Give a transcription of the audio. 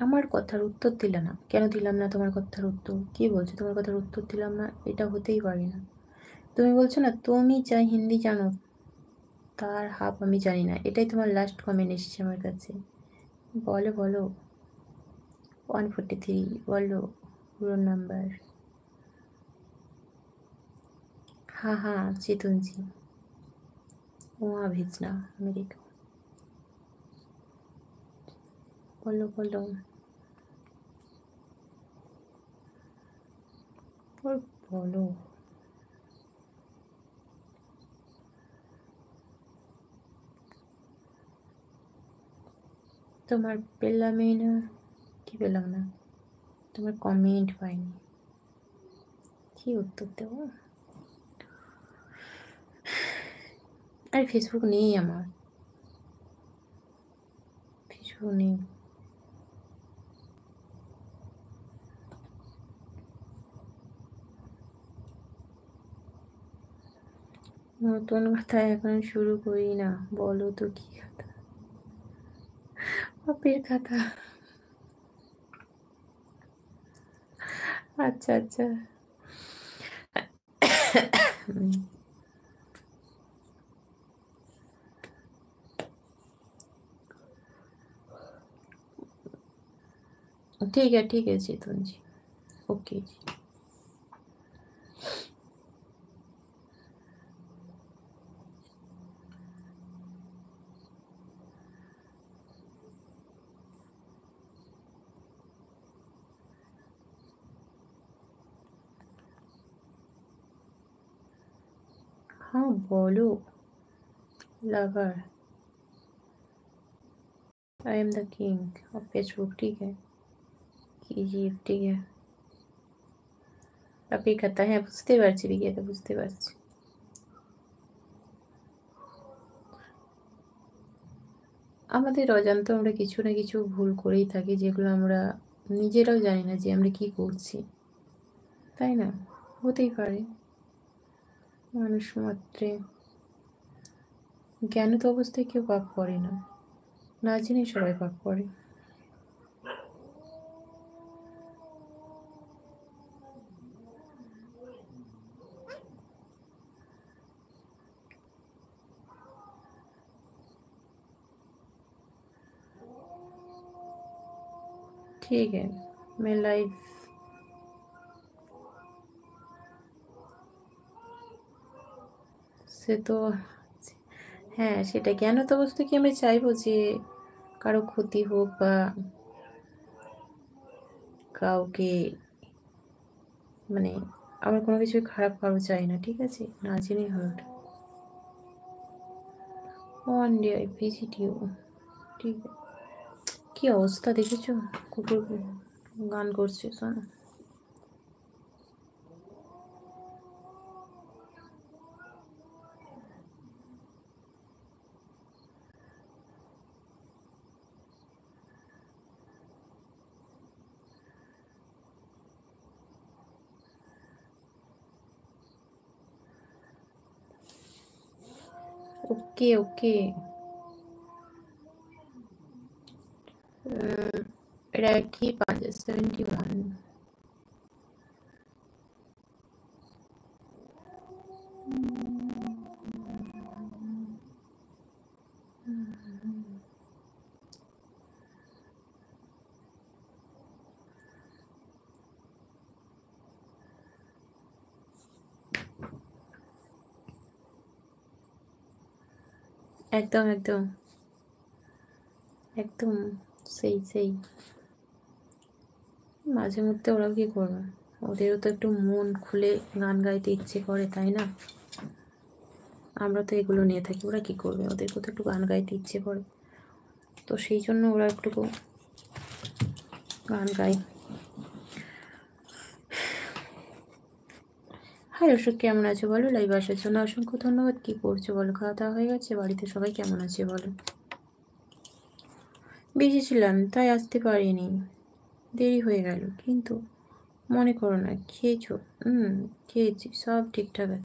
আমার কথার উত্তর দিলে না। কেন দিলাম না তোমার কথার উত্তর? কি বলছো? তোমার কথার উত্তর দিলাম না, এটা হতেই পারে না। তুমি বলছো না তুমি যা হিন্দি জানো তার হাফ আমি জানি না, এটাই তোমার লাস্ট কমেন্ট এসেছে আমার কাছে। বলো বলো, 143 বলো পুরো নাম্বার। हाँ हाँ चेतन जी, वहाँ भेजना मेरे को। बोलो बोलो और बोलो। তোমার পেলামই না, কি পেলাম না? তোমার কমেন্ট পাইনি, কি উত্তর দেবো? আর ফেসবুক নেই আমার, ফেসবুক নেই। নতুন কথা এখন শুরু করি না, বলো তো কি কথা? বাপের কথা। আচ্ছা আচ্ছা। ठीक है चेतन जी, ओके जी। हाँ बोलो lover, I am the king of Facebook, ठीक है कीजिए, ठीक है। বাপের কথা, হ্যাঁ বুঝতে পারছি বিকিয়াটা, বুঝতে পারছি। আমাদের অজান্তে আমরা কিছু না কিছু ভুল করেই থাকি, যেগুলো আমরা নিজেরাও জানি না যে আমরা কি করছি, তাই না? হতেই পারে, মানুষ মাত্রে জ্ঞানত অবস্থায় কেউ পাপ করে না, না জেনে সবাই পাপ করে। ঠিক है मैं লাইভ, সে তো হ্যাঁ সেটা জ্ঞানত অবস্থায় কি আমি চাইবো যে কারো ক্ষতি হোক বা কাউকে, মানে আমার কোনো কিছু খারাপ কারো চাই না, ঠিক আছে, না জেনে হোক। One day I visit you, ঠিক আছে। কি অবস্থা দেখেছো, কুকুর গান করছে, শোনো। ওকে ওকে, রাখি 571। একদম একদম একদম, সেই সেই। মাঝে মধ্যে ওরাও কি করবে, ওদেরও তো একটু মন খুলে গান গাইতে ইচ্ছে করে, তাই না? আমরা তো এগুলো নিয়ে থাকি, ওরা কি করবে, ওদেরকে তো একটু গান গাইতে ইচ্ছে করে, তো সেই জন্য ওরা একটু গান গায়। হাই অশোক, কেমন আছো বলো? লাইভ আসার জন্য অসংখ্য ধন্যবাদ। কি করছো বলো? খাওয়া দাওয়া হয়ে গেছে? বাড়িতে সবাই কেমন আছে বলো? বিজি ছিলাম তাই আসতে পারিনি, দেরি হয়ে গেল, কিন্তু মনে করো না। খেয়েছো? খেয়েছি, সব ঠিকঠাক আছে।